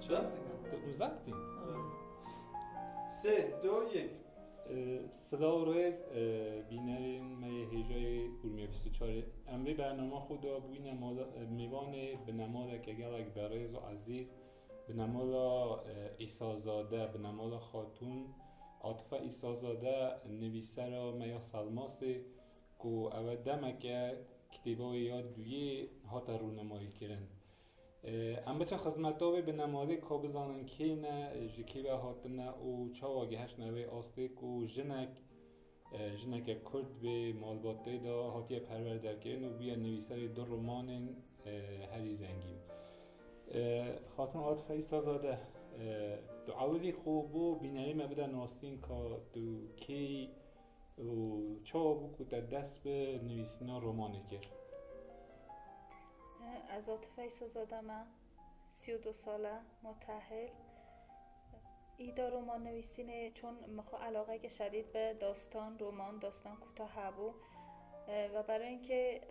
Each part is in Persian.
چند زبطیم 3 2 1 سلام و روز بینرین می هیجای برمی 24 امری برنامه خدا بوی میوانه به نمال که گلک بریز و عزیز به نمال ایسازاده به نمال خاتون عاطفه ایسازاده نویسر میا سلماسی که اول دمکه کتیبای یاد دویه هاتا رونمایی کرن ام بچه خدمتاوی به نماده که بزانن که نه جکی به هاتنه و چاواگی هشت نوی آسته که جنک کرد به مالباته دا هاتی پرورده کرن و بیا نویسر دو رمان هری زنگین خاتون عاطفه ایسازاده دو عوضی خوبو بینایی مبدا ناستین که دو کی و چاوابو که در دست به نویسینا رمانه کرد از عاطفه ایسازاده من 32 ساله متأهل ایدا رمان نویسینه چون مخوا علاقه که شدید به داستان داستان کوتاه هبو و برای اینکه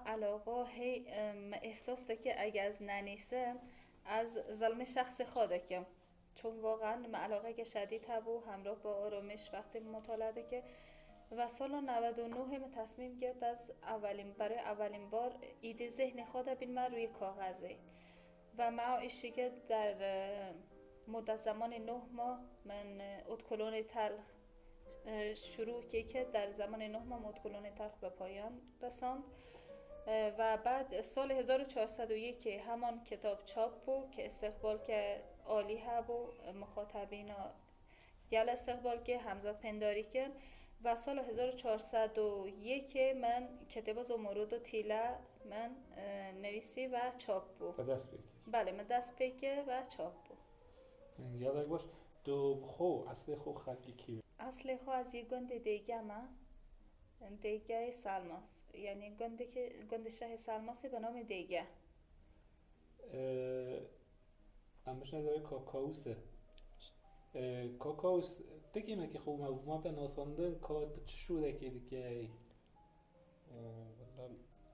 علاقه هی احساس ده که اگه از ننیسه از ظلم شخص خوده که چون واقعا علاقه که شدید هبو همراه با آرامش وقتی مطالعه که و سال 99 من تصمیم گرفت از برای اولین بار ایده ذهن خود بین من روی کاغذه و ما ایشی که در مدت زمان 9 ماه من ادکلون تلخ شروع که در زمان 9 ماه ادکلون تلخ به پایان رساند و بعد سال 1401 که همان کتاب چاپ بود که استقبال که عالی هبو مخاطبین گل استقبال که همزاد پنداری کن و سال 1401 من کتاب زمرد و تیله من نویسی و چاپ بود دست بگیر بله من دست بگیر و چاپ بود یادک باش دو خو اصل خو خلقی کی اصل خو از یک گند دیگه من دیگه سلماس یعنی گند شه سلماسی به نام دیگه امش نداره کاکاوسه کاکاوس دیگه که خوب ما بودن آساندن که چه شده که دیگه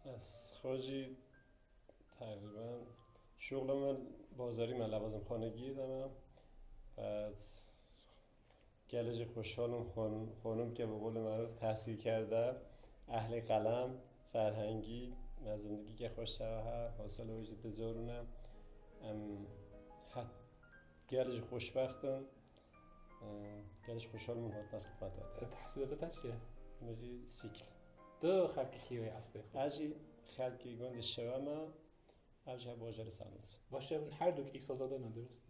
از خارجی تقریبا شغل من بازاری من لوازم خانگی دارم بعد گلج خوشحالم خانم که به قول معروف تحصیل کرده اهل قلم فرهنگی از زندگی که خوش شوه حاصل وجود زارونم گلج خوشبختم گلش خوشحال مونهات نسخ خواهد تحصیلاتت چیه؟ مجی سیکل دو خلقی کیوی هسته خود اجی خلقی گند شوامه اوجه باجر سلمز باشه هر دو که ایسازاده ندرسته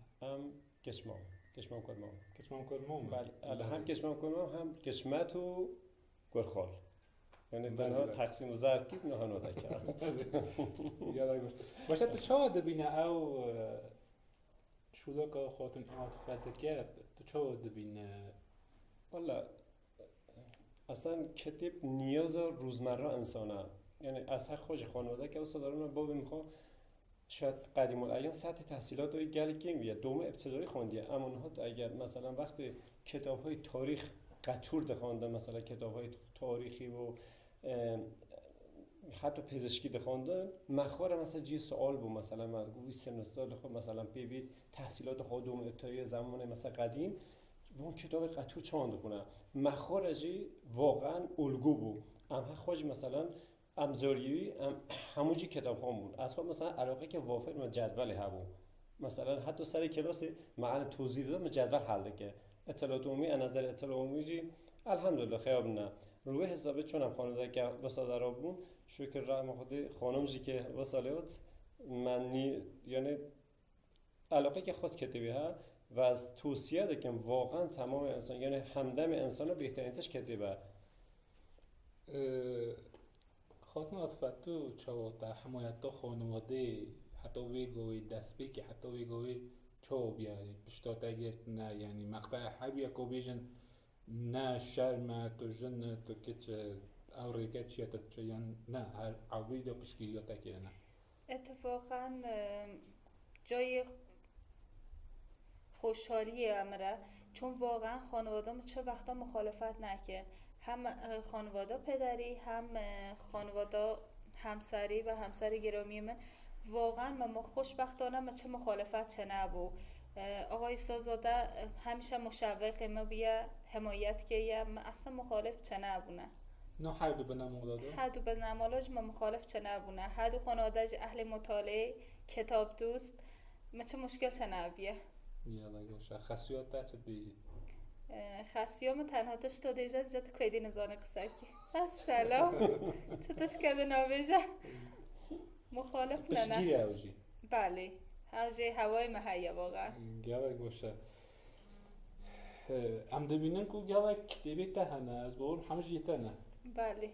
کشمام کرمام کشمام کرمام بله هم کشمام کرمام هم کشمت و گرخال یعنی دنها تقسیم و ضرب کید نه هنو تکرم یادک باشه تو چه بینه او شده که خاطر عاطفت که تو چه بینه والا اصلا کتاب نیاز روزمره انسانه یعنی از حق خوش خانواده که اصلا دارم بابی میخواه شاید قدیم الایام سطح تحصیلات های گلی که میاد دوم ابتدایی خوندیه اما اونها اگر مثلا وقتی کتاب های تاریخ قطور دخوندن مثلا کتاب های تاریخی و حتی پزشکی دخوندن مخار مثلا جی سوال بود مثلا مرگوی سنستال خود مثلا بیبید تحصیلات خود دوم ابتدایی زمان مثلا قدیم اون کتاب قطور چاند کنه مخارجی واقعا الگو بود اما خوش مثلا امزاریوی همونجی کتاب هم بود از خود مثلا علاقه که وافر من جدول هبو مثلا حتی سر کلاس معلم توضیح دادم جدول حل که اطلاعات عمومی از نظر اطلاعات عمومی الحمدلله خیاب نه روی حسابه چونم خانواده که وسادر را بود شکر رحم خود خانم جی که وسالیات منی یعنی علاقه که خاص کتابی ها و از توصیه دکم واقعا تمام انسان یعنی همدم انسان بهترین تش کتابه خاطر عاطفت تو چه حمایت تا خانواده حتی ویگوی دست بی که حتی ویگوی چه بیاری پشتات اگرت نه یعنی مقطع حبیه که بیشن نه شرمت و جنت و کچه اوریکت چیت چه یعنی نه هر عویده پشکیلیاتا که نه اتفاقا جای خوشحالی امره چون واقعا خانواده‌م چه وقتا مخالفت نکرد هم خانواده پدری هم خانواده همسری و همسر گرامی من واقعا ما خوشبختانه ما چه مخالفت چه نبو. آقای سازاده همیشه مشوق ما بیا حمایت که یا ما اصلا مخالف چه نبونه. نه هر دو به نمو داده؟ هر دو به نمالاج ما مخالف چه نبونه. هر دو خانواده اهل مطالعه کتاب دوست ما چه مشکل چه نبیه. یالا گوشه خصوصیات تا چه بیجی؟ خصوصیات تنها تش تا دیجا کویدی نزانه قصه کی. سلام. چه تشکیل نویجه؟ مخالف نه. بشگیری اوجی؟ بله. اوجی هوای مهیا واقعا. گاوه گوشه. ام دبینن کو گاوه کتابی ته نه از بور همش یته نه. بله.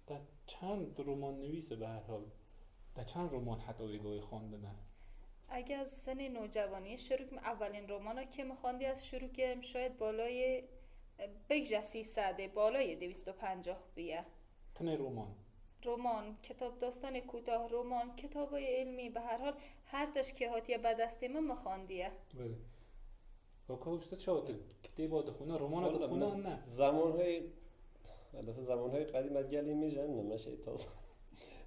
تا چند رمان نویسه به هر حال. تا چند رمان حتی ویگوی خونده نه. اگه از سن نوجوانی شروع کنم اولین رمانو که میخواندی از شروع کنم شاید بالای بگذره 300 بالای 250 بیه. تنه رمان، کتاب داستان کوتاه، رمان، کتابای علمی به هر حال هر تشکیهاتی به دست من میخواندیه. بله. و کوشته چه کتاب دخونه رمان دخونه نه. زمانهای قدیم از گلی میجن نمیشه تازه.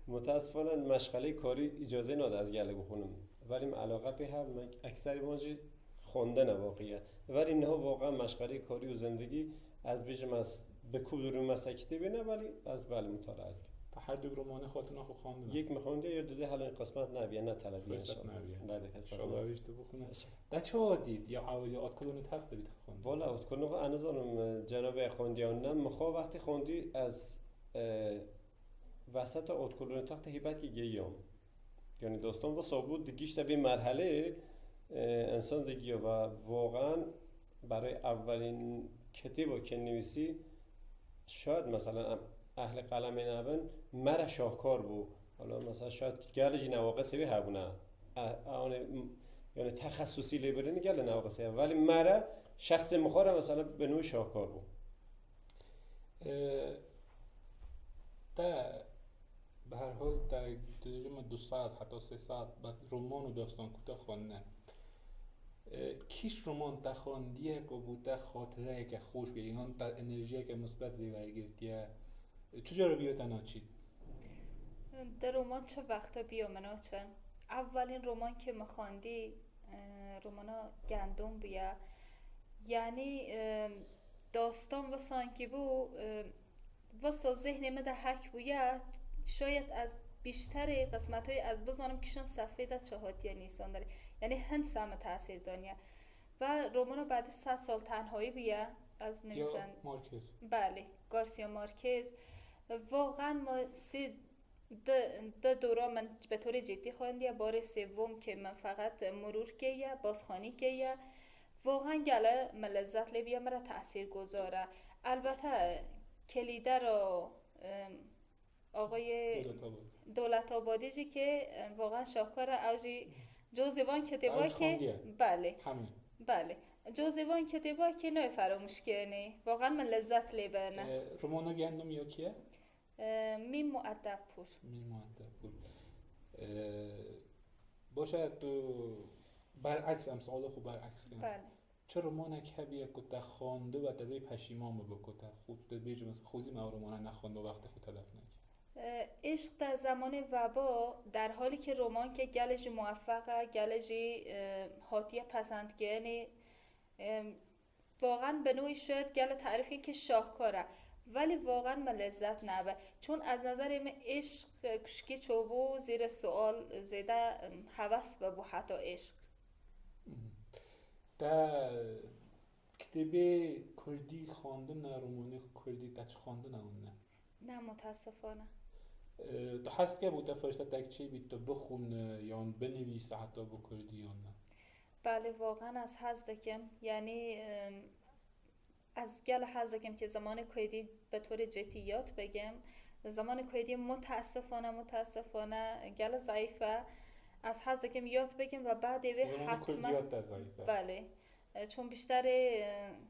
متاسفانه مشغله کاری اجازه نده از گله بخونم. ولی من علاقه به هم اکثر ماجی خوندن واقعیه. ولی نه واقعا مشغله کاری و زندگی از بیشم از به کدوم مسکتی بینه ولی از بله مطالعه. تا هر دو رمان خودتون خو خواندن. یک میخوندی یا دو حالا این قسمت نبیه نه طلبی فرصت نبیه. بله انشالله ویشتو بخونه. در چه دید یا اولی آتکلونی تخت بید خوند؟ والا آتکلونی خو انزانم جناب خوندیان نه مخوا وقتی خوندی از وسط آتکلونی تخت هیبت که گیام یعنی داستان با صابود دیگیش به مرحله انسان دیگه و واقعا برای اولین کتابو که نویسی شاید مثلا اهل قلم نبن مره شاهکار بو حالا مثلا شاید گلجی نواقصی به هبونه یعنی تخصصی لیبرینی گل نواقصی ولی مره شخص مخاره مثلا به نوع شاهکار بو به هر حال در دوجم 2 ساعت حتی 3 ساعت بعد رمان و داستان کوتاه خوانه کیش رمان تا خواندیه که بوده خاطره که خوش گه اینان تا انرژی که مثبت بیارگیرتیه چجا رو بیو تناچید؟ در رمان چه وقتا بیو مناچن اولین رمان که مخواندی رمانا گندم بیا یعنی داستان و سانکی بو واسه ذهن من ده حک بویا شاید از بیشتر قسمت های از بزنم کشان صفحه ده چهاتی نیسان داره یعنی هند سام تاثیر دانیه و رمانو بعد 100 سال تنهایی بیا از نویسنده مارکز بله گارسیا مارکز واقعا ما دوره من به طور جدی خواندیم بار سوم که من فقط مرور کیه بازخوانی کیه واقعا گله من لذت لبیه مرا تأثیر گذاره البته کلیده رو آقای دولت آبادی جی که واقعا شاهکار اوجی جوزوان کتبا که بله بله جوزوان کتبا که نوی فراموش کنی واقعا من لذت لبنه رمانا گندم یا کیه؟ میم مؤدب پور باشه تو برعکس هم سوال خوب برعکس کنم بله چه رمانه که بیه کتا خوانده و دبی پشیمان بکتا خود بیجه مثل خوزی ما رمانه نخوانده و وقت خود تلف نکرد عشق در زمان وبا در حالی که رمان که گلجی موفقه گلجی حاطیه پسندگینی واقعا به نوعی شاید گل تعریفی که شاهکاره ولی واقعا من لذت نبه چون از نظر من عشق کشکی چوبو زیر سوال زیده حوث ببو حتی عشق در کتاب کردی خواندن رمانی کردی تا چه خواندن اون نه متاسفانه تو هست که بوده فرصت تک چی بید تو بخون یا بنویس حتی بکردی یا نه بله واقعا از حظ دکم یعنی از گل حظ دکم که زمان کردی به طور جدیات بگم زمان کردی متاسفانه گل ضعیفه از حظ دکم یاد بگم و بعد حتما بله چون بیشتر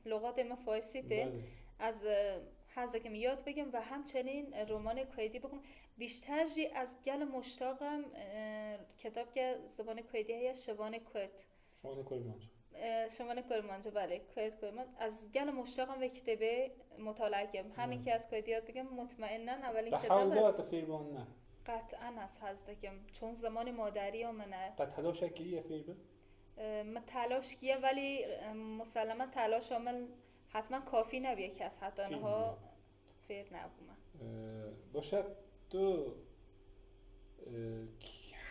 لغات ما فارسیه از حظ دکم یاد بگم و همچنین رمان کردی بخونم بیشتر جی از گل مشتاقم کتاب که زبان کردی هست شمال کرمانجا بله از گل مشتاقم و کتابه مطالعه کنم همین که از کردی یاد بگم مطمئنا اولین کتاب است. تحولات فیربان نه قطعا از هستم چون زمان مادری منه تا تلاش کیه فیبر من تلاش کیه ولی مسلما تلاش من حتما کافی نبیه که از حتی آنها فیر نبومه باشد تو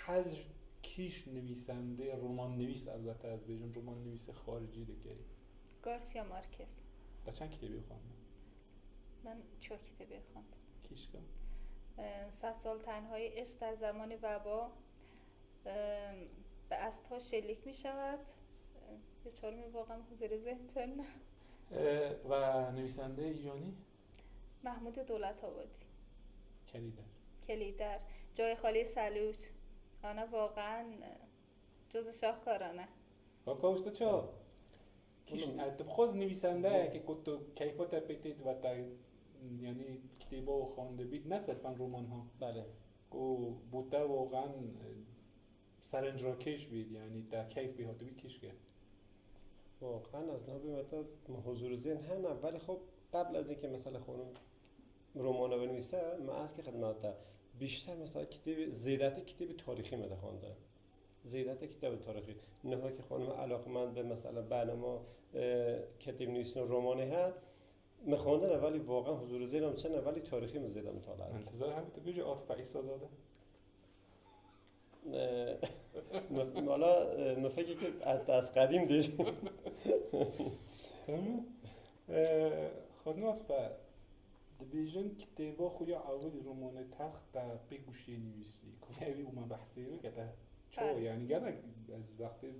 حج کیش نویسنده رمان نویس البته از بیجون رمان نویس خارجی دیگه گارسیا مارکز با چند کتابی خواندی؟ من 4 کتابی خواندم. کیش کن؟ 100 سال تنهایی عشق در زمان وبا، به اسب‌ها شلیک می شود. یه چهارمی واقعا حضور ذهن نه. و نویسنده ایرانی؟ محمود دولت آبادی. کلیدر. جای خالی سلوچ. آنها واقعا جز شاهکارانه. واقعا چه؟ تو خود نویسنده که تو کیفات پیتید و تا یعنی کتابا خوانده بید نه صرفا رمان ها. بله. کو بوده واقعا سرنجراکش بید یعنی در کیف بیهاته بید کش کرد. واقعا از نابی مدت حضور ذهن هم نه، ولی خب قبل از اینکه مثلا خانم رمان رو بنویسه من از که خدمت بیشتر مثلا کتاب زیرت کتاب تاریخی مده خوانده. زیرت کتاب تاریخی نه که خانم علاقمند به مثلا برنامه کتاب نویسن رمانی ها میخوانده، ولی واقعا حضور ذهنم چه نه، ولی تاریخی مزیدم مطالعه. انتظار هم تو بیجه عاطفه عیسی زاده؟ حالا نفکی که از قدیم دیش تمام. خانم عاطفه دبیجن کتابا خوی اول رمان تخت در بگوشی نویسی که اوی اومد بحثی رو که چه یعنی گلک از وقتی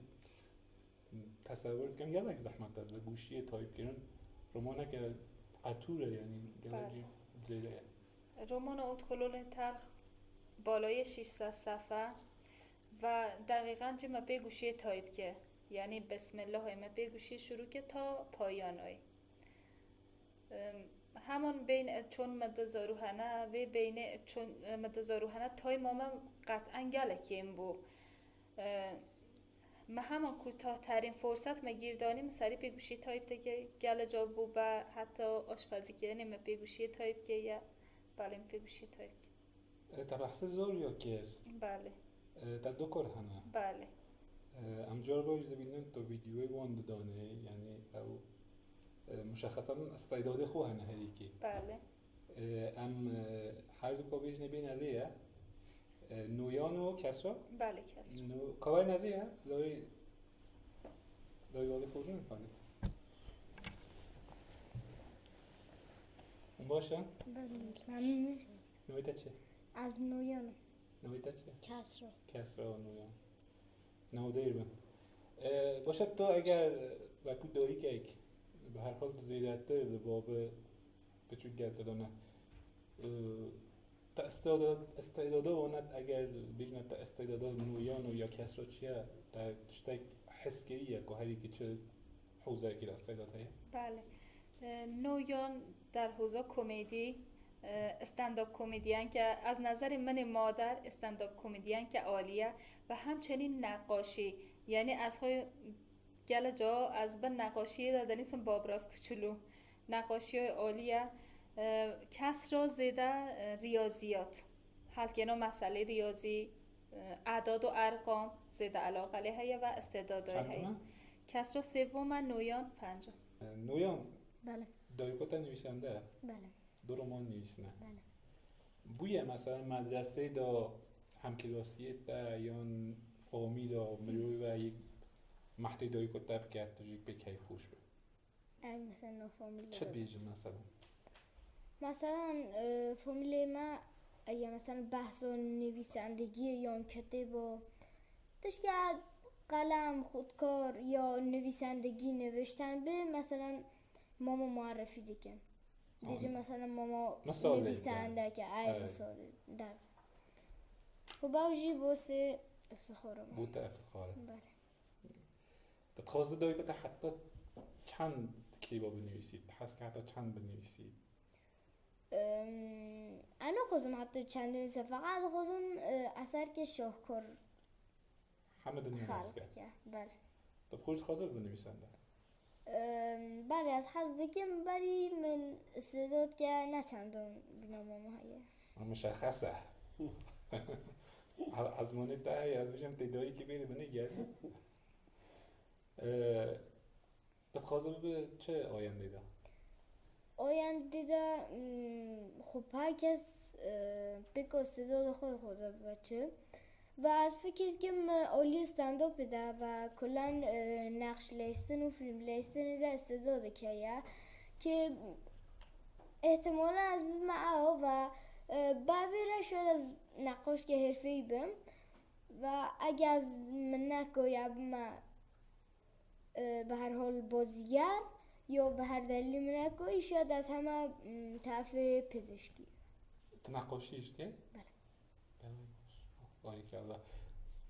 تصور کنم گلک زحمت داد و گوشی تایپ کردن رمانه که قطوره یعنی گلک زیده. رمان اوتکلون تلخ بالای 600 صفحه و دقیقاً چه ما بگوشی تایپ که یعنی بسم الله ما بگوشی شروع که تا پایانای همون بین چون مد زاروهنه و بین چون مد زاروهنه تای ماما قطعا گلکیم بو ما همون کوتاه‌ترین فرصت ما گیردانیم سری بگوشی تایپ دیگه گل جا بو و حتی آشپزی کردن ما بگوشی تایپ که یا بله بگوشی تایپ تا بحث زور یا کر بله تا دو کار هنه بله امجار باید ببینن تو ویدیوی وان دانه یعنی او مشخصا استعداد خو هنه هریکی بله ام هر دو کابیج نبین علیه نویان و کسرا بله کسرا کابای ندیه لای والی خورده میکنه باشه؟ بله ممنون نیست. نویتا چه؟ از نویان. نویتا چه؟ کسرا و نویان نودیر بم باشه تو اگر وکو دایی که به هر حال زیرت داره باب بچود گرد دانه تا استعدادا وانت اگر بیشتر تا استعدادا نویان یا کسرا چیه تا تشتک حس کریه که هری که چه حوزه کی استعداد هست؟ بله نویان در حوزه کمدی استنداپ کمدین که از نظر من مادر استنداپ کمدین که عالیه و همچنین نقاشی یعنی از های گل جا از به نقاشی دادنیسم بابراز کوچولو نقاشی های عالیه کس را زیده ریاضیات حل کنه مسئله ریاضی اعداد و ارقام زیده علاقه علیه و استعدادهای کس را سوم نویان 5 نویان بله دایکوتا نویسنده بله دو رمان نویسنه بله بویه مثلا مدرسه دا همکلاسی دا یا فامی دا مروی و یک محتی دایکوتا بکرد تجیک به کیف خوش به مثلا فامیل چه بیجه مثلا فامیل ما اگه مثلا بحث و نویسندگی یا کتاب داشت که قلم خودکار یا نویسندگی نوشتن به مثلا ماما معرفی دیگه مثلا ماما نویسنده که ای مثال در و باوجی بوسه افتخارم بوده افتخاره بله بتخواسته دایی که حتی چند کتابا بنویسید حس که حتی چند بنویسید انا خوزم حتی چند نویسه فقط خوزم اثر که شاهکار همه دنیا خلق کرد بله تو خودت خواست بنویسنده بله از حضرتکم بری من استعداد که نه چندان بینام ماما هایه مشخصه از مونه دهی از بشم تدایی که بیده بنه گردی بتخوازه به چه آینده ده؟ آینده ده خب هر کس بگو استعداد خود بچه و از فکر که اولی استنداپ ده و کلا نقش لیستن و فیلم لیستن ده استعداد که احتمالا از معه و باوره شاید از نقاش که حرفه‌ای بم و اگه از من نکویم به هر حال بازیگر یا به هر دلیلی من نکوی شاید از همه طرف پزشکی نقاشیش که؟ بله. باریکالله.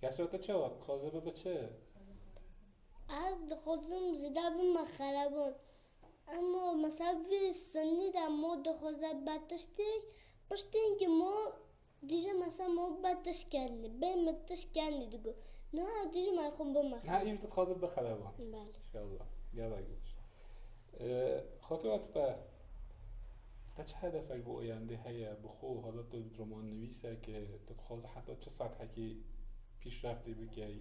کسی تو چه وقت خوازه به چه؟ از خودم زده بیم خرابان اما مثلا وی سنی در ما دخوازه بدشتی پشت اینکه ما دیگه مثلا ما بدش کنی بیمتش کنی دیگه نه دیگه من خون بمخ نه این تو خوازه بخره با بله انشاءالله یاد گوش خاطرات تا چه هدف با آینده هیا بخو حالا تو رمان نویسه که تو خوازه حتی چه سطحی که پیشرفته بکی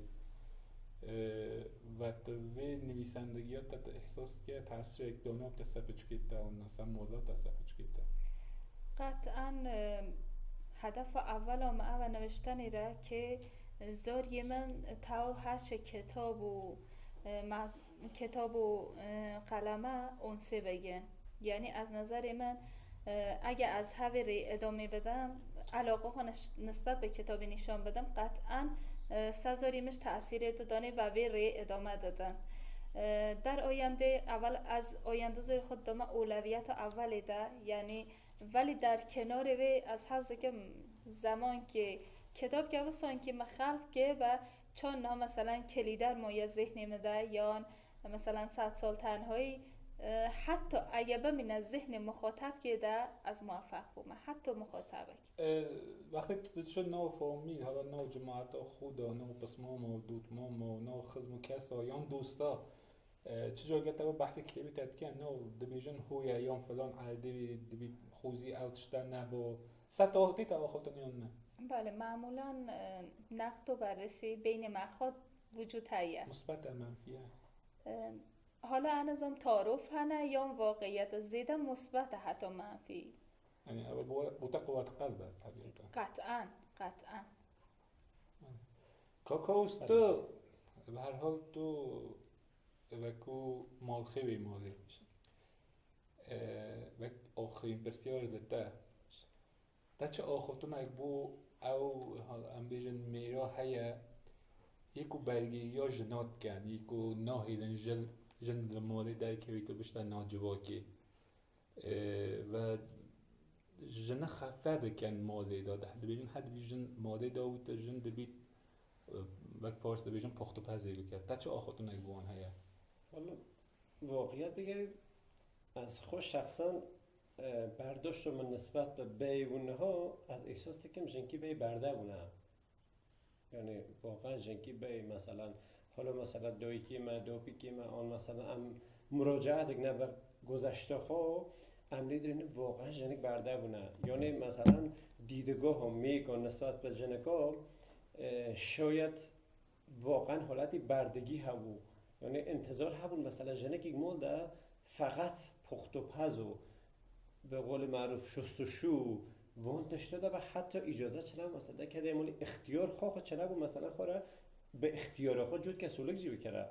و تو نویسندگیات تا احساس که تاثیر یک دانو تا سپچ کیته و نسا مولا تا سپچ کیته قطعا هدف اول و نوشتنی را که زاری من تا هرچه کتاب و قلمه اونسه بگن یعنی از نظر من اگه از هوی ادامه بدم علاقه ها نسبت به کتابی نشان بدم قطعا سزاریمش تأثیر دادنه و وی ادامه دادن در آینده اول از آینده زیر خود دامه اولویت اولی ده یعنی ولی در کنار وی از حظ که زمان که کتاب که بسان که مخلق که و چون ها مثلا کلیدر مایه ذهنی مده یا مثلا 100 سال تنهایی حتی اگه بمینه ذهن مخاطب که ده از موفق بومه حتی مخاطبه وقتی تو شد نو فامیل حالا نو جماعت خودا نو پسمام و دوتمام و نو خزم و کسا یا دوستا چجا گتا و بحث کتابی تدکن نو دبیجن هویا یا فلان عدی دبی خوزی اوتشتن نبو ستاهتی تا خودتون نه بله معمولا نقد و بررسی بین مخاط وجود هست مثبت منفیه حالا انظام تعارف هنه یا واقعیت زیده مثبت حتی منفی یعنی بوتا قوت قلبه طبیعتا قطعا کاکاوس تو به هر حال تو وکو مالخوی مالی و آخرین بسیار دته تا چه آخوتون اگه بو او ام بیجن میرا هیا یکو برگیری یا جنات کن یکو ناهیدن جن مالی در که تو بشتن ناجواکی و جن خفه کن مالی داده بیجن حد بیجن مالی داوت جن دبیت وقت فارس بیجن پخت و پذیری کرد تا چه آخوتون اگه بوان هیا حالا واقعیت بگه از خود شخصا برداشت رو من نسبت به بیونه ها از احساس تکم جنکی بی برده بونه یعنی واقعا جنکی بی مثلا حالا مثلا دوی که ما دوپی که ما آن مثلا مراجعه دیگه نه بر گذشته ها امری درین واقعا جنک برده بونه یعنی مثلا دیدگاه هم میگن نسبت به جنکا شاید واقعا حالتی بردگی هبو یعنی انتظار هبون مثلا جنکی مولده فقط پخت و پز و به قول معروف شست و شو وان داشته و حتی اجازه چنم مثلا که دیمولی اختیار خواه چنم مثلا خوره به اختیار خود جود که سولک جیبی کرده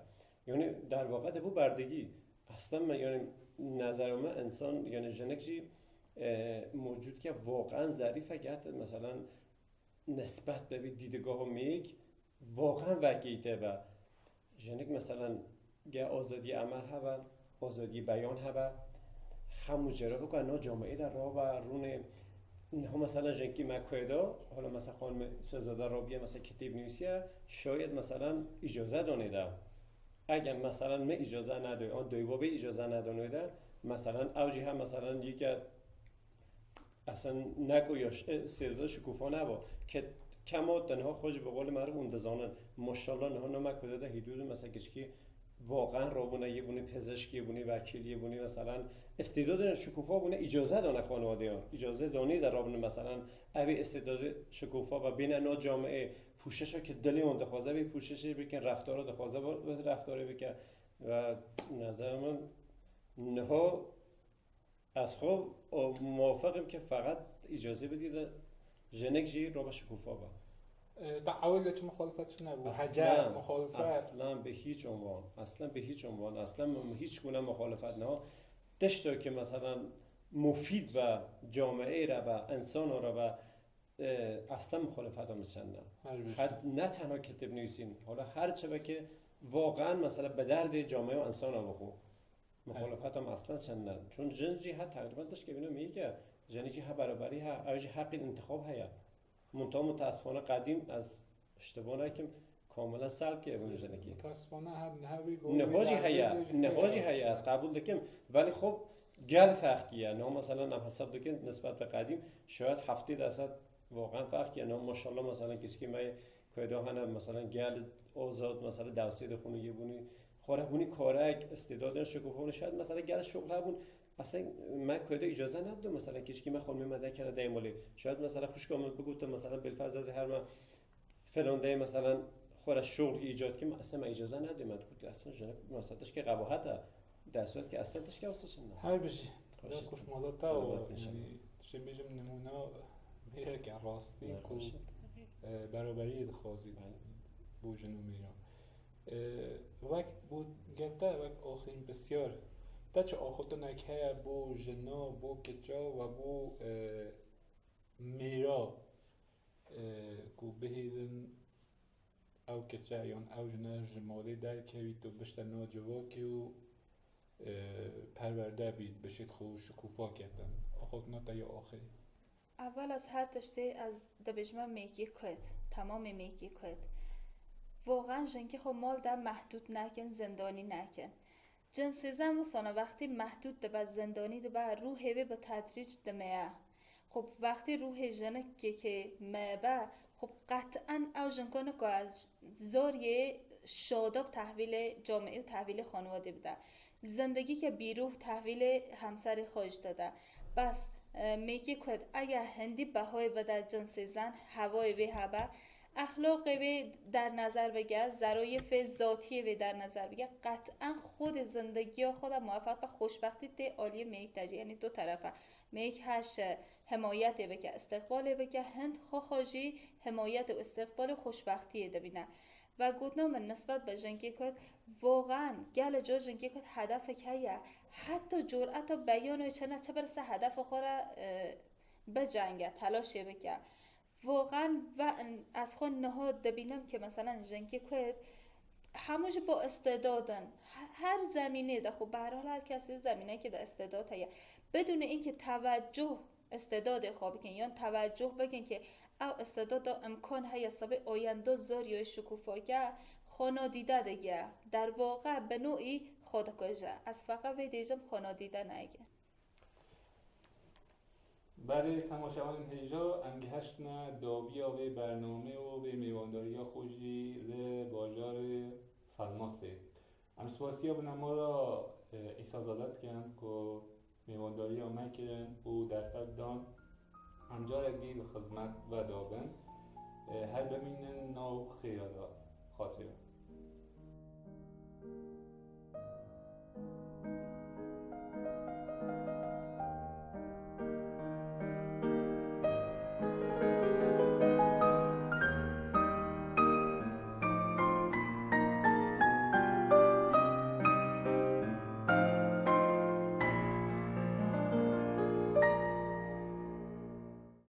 یعنی در واقع دبو بردگی اصلا من یعنی نظر من انسان یعنی جنک جی موجود که واقعا ظریفه که حتی مثلا نسبت به دیدگاه میگ واقعا وکیته با جنک مثلا گه آزادی عمل هبه آزادی بیان هبه همون جرا بکنه نه جامعه در راه و رونه نه مثلا جنکی مکویدا حالا مثلا خانم سزاده رابیه مثلا کتاب نویسیه شاید مثلا اجازه دانیده اگر مثلا من اجازه نداره آن دوی بابه اجازه ندانیده مثلا اوجی هم مثلا یکی اصلا نگویاش سرده شکوفا نبا که کما تنها خوش به قول معروف اون دزانن ماشاءالله نه نمک کده ده حدود مثلا کشکی واقعا را بونه یه بونه پزشک، یه بونه وکیل، یه بونه مثلا استعداد شکوفا بونه اجازه دانه خانواده ها اجازه دانی در رابطه مثلا ابی استعداد شکوفا و بین انا جامعه پوشش که دلی اون دخوازه به پوششی بکن رفتار دخوازه باز رفتاری بکن و نظر من نه از خوب موافقم که فقط اجازه بدید جنک جی رو به شکوفا با اول چه مخالفت نبود حجر اصلا مخالفت اصلا به هیچ عنوان اصلا هیچ گونه مخالفت نه دشتا که مثلا مفید و جامعه را و انسان را و اصلا مخالفت هم چند نه تنها کتاب نویسیم حالا هر چه که واقعا مثلا به درد جامعه و انسان ها بخو مخالفت هم اصلا چند نه چون جنجی ها تقریبا داشت که بینو میگه جنجی ها برابری ها اوجی حق انتخاب هیا منتها متاسفانه قدیم از اشتباه نکیم کاملا سلب که اون جنگی متاسفانه هر نهاجی هیا از قبول دکیم ولی خب گل فرقیه نه مثلا هم حساب دکیم نسبت به قدیم شاید 70% واقعا فرقیه نه ماشاءالله مثلا کسی که من کایدا هنه مثلا گل آزاد مثلا دوسید خونه یه بونی خوره بونی کارک استعداد شکوفونه شاید مثلا گل شغل بون اصلا من کایدا اجازه ندادم مثلا کسی که من خانم مدرک کنه دایمالی شاید مثلا خوشگام بگوت مثلا بالفرض از هر ما فلانده مثلا خور شغل ایجاد که اصلا من اجازه ندادم بود اصلا جناب مسادش که قباحت در صورت که اصلا تش که واسه نه هر بشی دست خوش مالات تا چه میگم نمونه میره که راستی کو برابری دخوازی بو جنو میرا وقت بود گفته وقت آخرین بسیار تا چه آخوتو نکه بو جنا بو کچا و بو میرا کو بهیدن او کچا یان او جنا جمالی در کوی تو بشت ناجوا کیو پرورده بید بشید خو شکوفا کردن آخوت نتا یا آخری اول از هر تشتی از دبیجمه میگی کد تمام میگی کد واقعا جنگی خو مال در محدود نکن زندانی نکن جنسی زن و سانه وقتی محدود ده بعد زندانی ده بعد روح هیوی به تدریج ده میه خب وقتی روح جنه که میه خب قطعا او جنگانه که از زاری شاداب تحویل جامعه و تحویل خانواده بده زندگی که بیروح تحویل همسر خودش داده بس میگی که اگه هندی بهای بده جنس زن هوای وی هبه اخلاق وی در نظر بگه ظرایف ذاتی وی در نظر بگه قطعا خود زندگی خود موفق به خوشبختی ته عالی میک تجی یعنی دو طرفه میک هش حمایت بگه استقبال بگه هند خواجی حمایت و استقبال خوشبختی ده بینه و گفتم من نسبت به جنگی که واقعا گل جا جنگی که هدف که حتی جرأت و بیان و چه برسه هدف خوره به جنگه تلاشه بکه واقعا و از خود نهاد دبینم که مثلا جنگی که هموش با استعدادن هر زمینه ده خب به هر حال هر کسی زمینه که ده استعداد هست بدون اینکه توجه استعداد خواب بکن یا توجه بکن که او استعداد امکان هست سبب آینده زاری و شکوفاگه خانا دیده دیگه در واقع به نوعی خودکشه از فقط به دیجم خانا دیده نگه برای تماشاوان هیجا انگهشتنا دابی آوی برنامه و به میوانداری خوشی ره باجار سلماسه امسواسی ها بنما را ایسازادت کن که میوانداری ها مکرن و در دان همجا رگی خدمت و دابن هر ببینن ناو خیرادا خاطره